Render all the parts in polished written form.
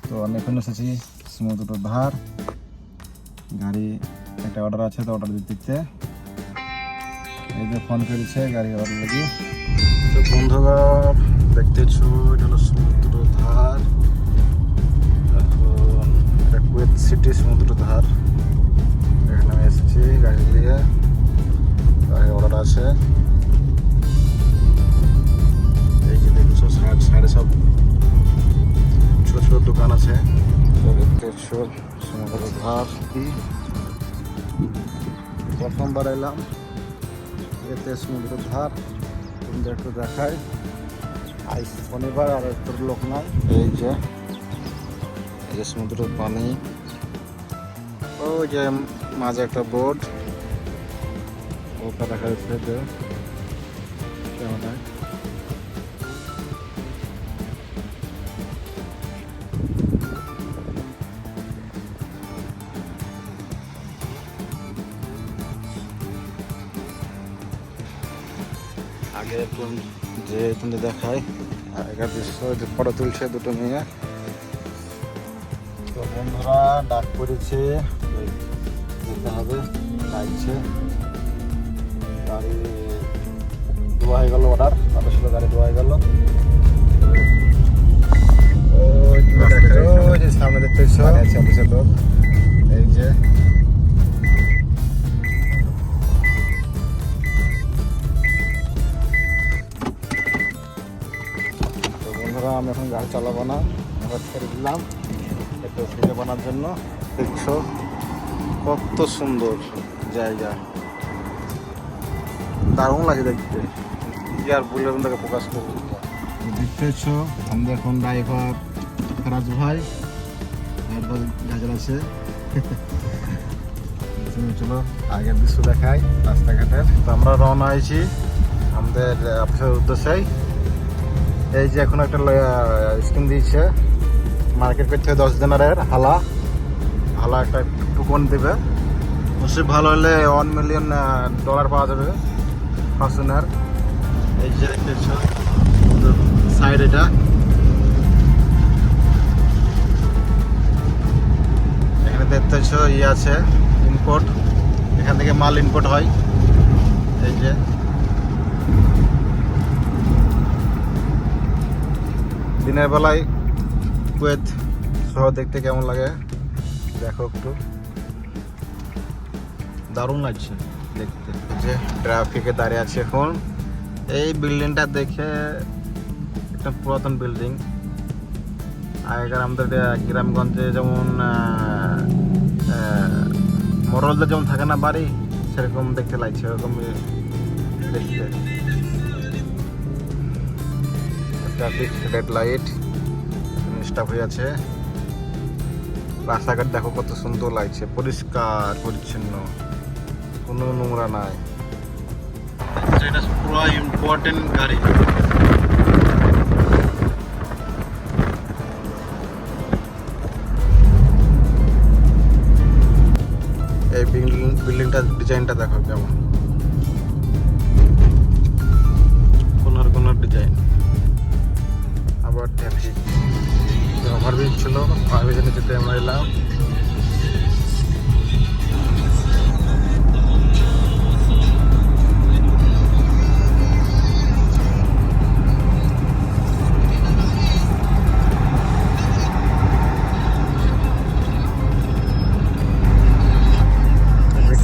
তো আমি এখন এসেছি সমুদ্র ধার। গাড়ি একটা অর্ডার আছে, তো অর্ডার দিতে এই যে ফোন করেছে গাড়ি অর্ডার লাগি। তো বন্ধুরা দেখতেছো এটা হলো সমুদ্র ধার। এখন এটা কুয়েত সিটি সমুদ্র ধার। এখানে আমি এসেছি গাড়ি নিয়ে, গাড়ি অর্ডার আছে। এই যে দেখছো সাইডে সব ছোট ছোট দোকান আছে। দেখতেছো সমুদ্র ধার। প্রথমবার এলাম এতে সমুদ্র ধার, তোমাদের একটু দেখাই। আজ শনিবার আর একটু লোক নাই। এই যে সমুদ্রের পানি, ওই যে মাঝে একটা বোট, ওটা দেখা যাচ্ছে যে কেমন। আগে যে তুমি দেখাই আগের দৃশ্য, যে ফটো তুলছে দুটো মেয়ে। তো বন্ধুরা ডাক করেছে, যেতে হবে, লাগছে। গাড়ি ধোয়া হয়ে গেল, অর্ডার ছিল, গাড়ি ধোয়া হয়ে গেল। ওই যে সামনে দেখতে আছে অফিসের লোক। এই যে আমি এখন গাড়ি চালাবো না, আমরা ছেড়ে দিলাম একটু ভিডিও বানার জন্য। দেখছো কত সুন্দর জায়গা, দারুণ লাগে দেখতে। কি আর বলে তাকে প্রকাশ করবো। দেখতেছো আমাদের এখন ড্রাইভার ফেরাজ ভাই, গাজর আছে। চলো আগের দৃশ্য দেখাই রাস্তাঘাটের। তো আমরা রওনা হয়েছি আমাদের অফিসের উদ্দেশ্যেই। এই যে এখন একটা স্কিম দিয়েছে, মার্কেট পেট থেকে 10 দিনারের হালা একটা কুপন দেবে। অবশ্যই ভালো হলে $1 মিলিয়ন পাওয়া যাবে ফরচুনার। এই যে দেখতেছো সাইড, এটা এখানে দেখতেছো আছে ইম্পোর্ট, এখান থেকে মাল ইম্পোর্ট হয়। এই যে দিনের বেলায় কুয়েত শহর দেখতে কেমন লাগে দেখো একটু, দারুণ লাগছে দেখতে। যে ট্রাফিকে দাঁড়িয়ে আছে এখন। এই বিল্ডিংটা দেখে একটা পুরাতন বিল্ডিং। আগেকার আমাদের গ্রামগঞ্জে যেমন মরলদের যেমন থাকে না বাড়ি, সেরকম দেখতে লাগছে, ওরকম দেখতে। ট্রাফিক রেড লাইট স্টপ হয়ে আছে। রাস্তাঘাট দেখো কত সুন্দর লাগছে, পরিষ্কার পরিচ্ছন্ন, কোনো নোংরা নাই। এটা পুরো ইম্পর্টেন্ট গাড়ি। এই বিল্ডিংটার ডিজাইনটা দেখো কেমন, কোনার ডিজাইন। আবার ট্রাফিক ওভারব্রিজ ছিল, ওভারব্রিজের নিচে আমরা এলাম।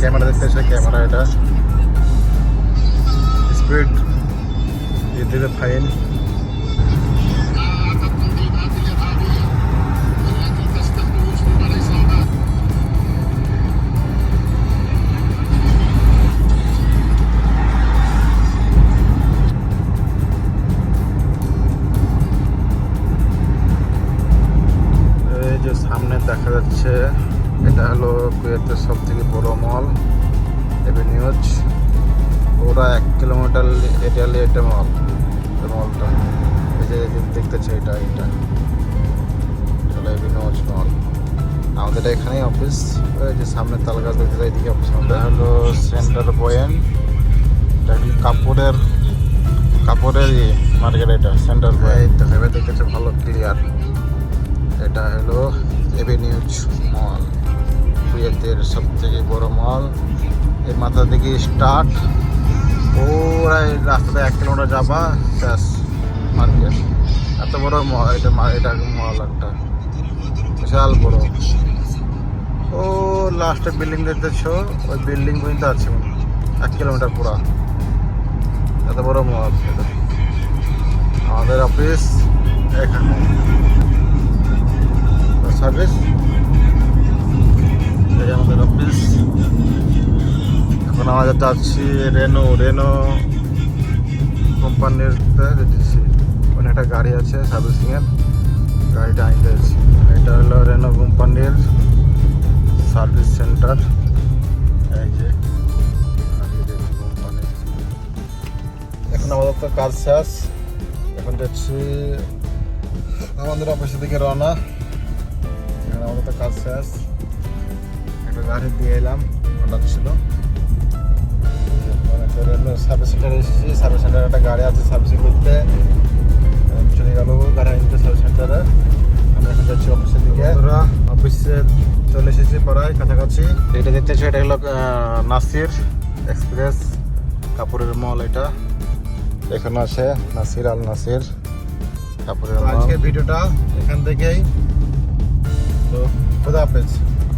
ক্যামেরা দেখতেছে, ক্যামেরা এটা স্পিড দিবে ফাইন। সামনে দেখা যাচ্ছে এটা হলো কুয়েতের সব থেকে বড় মল এভিনিউজ। ওরা 1 কিলোমিটার এরিয়ালে এটা মলটা। এই যে দেখতেছে এটা চলো এভিনিউজ মল। আমাদের এখানেই অফিস। ওই যে সামনে তাল গাছ দেখতে যায়, এদিকে অফিস। আমাদের হলো সেন্টার পয়েন্ট। এটা কাপড়ের মার্কেট, এটা সেন্টার পয়েন্ট। দেখতেছে ভালো ক্লিয়ার। এটা হলো এভিনিউজ মল, কুয়েতের সব থেকে বড় মল। এই মাথা থেকে স্টার্ট, ওরা রাস্তাতে 1 কিলোমিটার যাবা শেষ মার্কেট। এত বড় মল এটা, এটা মল একটা বিশাল বড়। ও লাস্টের বিল্ডিং দেখতেছ, ওই বিল্ডিং পর্যন্ত আছে 1 কিলোমিটার পুরা, এত বড় মল এটা। আমাদের অফিস এখানে সার্ভিস, এই আমাদের অফিস। এখন আমাদের যাচ্ছি রেনো কোম্পানিতে যেতেছি। ওখানে একটা গাড়ি আছে সার্ভিসিংয়ের, গাড়িটা আনতে যাচ্ছি। এটা হলো রেনো কোম্পানির সার্ভিস সেন্টার। এই যে কোম্পানি। এখন আমাদের তো কাজ শেষ, এখন যাচ্ছি আমাদের অফিসের দিকে রওনা। এখন আমাদের তো কাজ শেষ, একটা গাড়ি দিয়ে এলাম, অর্ডার ছিল। সার্ভিস সেন্টারে এসেছি, সার্ভিস সেন্টারে একটা গাড়ি আছে সার্ভিসিং করতে, চলে গেল গাড়ি আনতে সার্ভিস সেন্টারে। আমি এখন যাচ্ছি অফিসের দিকে। ওরা অফিসে চলে এসেছি প্রায় কাছাকাছি। এটা দেখতেছি, এটা হলো নাসির এক্সপ্রেস কাপড়ের মল। এটা এখানে আছে নাসির আল নাসির কাপড়ের মল। আজকে ভিডিওটা এখান থেকেই, তো খোদা হাফেজ।